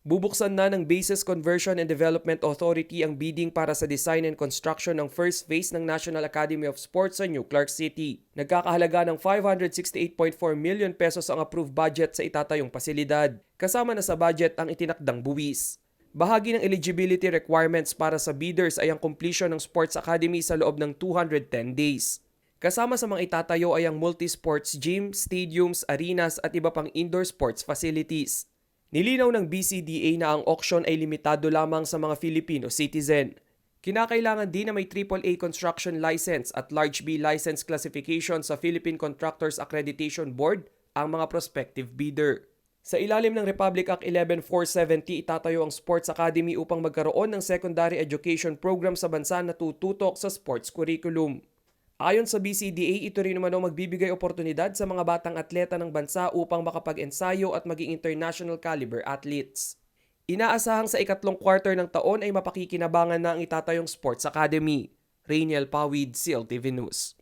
Bubuksan na ng Bases Conversion and Development Authority ang bidding para sa design and construction ng first phase ng National Academy of Sports sa New Clark City. Nagkakahalaga ng 568.4 million pesos ang approved budget sa Itatayong pasilidad. Kasama na sa budget ang itinakdang buwis. Bahagi ng eligibility requirements para sa bidders ay ang completion ng sports academy sa loob ng 210 days. Kasama sa mga itatayo ay ang multi-sports gym, stadiums, arenas at iba pang indoor sports facilities. Nilinaw ng BCDA na ang auction ay limitado lamang sa mga Filipino citizen. Kinakailangan din na may AAA construction license at Large B license classification sa Philippine Contractors Accreditation Board ang mga prospective bidder. Sa ilalim ng Republic Act 11470, itatayo ang Sports Academy upang magkaroon ng secondary education program sa bansa na tututok sa sports curriculum. Ayon sa BCDA, ito rin naman ang magbibigay oportunidad sa mga batang atleta ng bansa upang makapag-ensayo at maging international caliber athletes. Inaasahang sa ikatlong quarter ng taon ay mapakikinabangan na ang itatayong Sports Academy. Rainiel Pawid, CLTV News.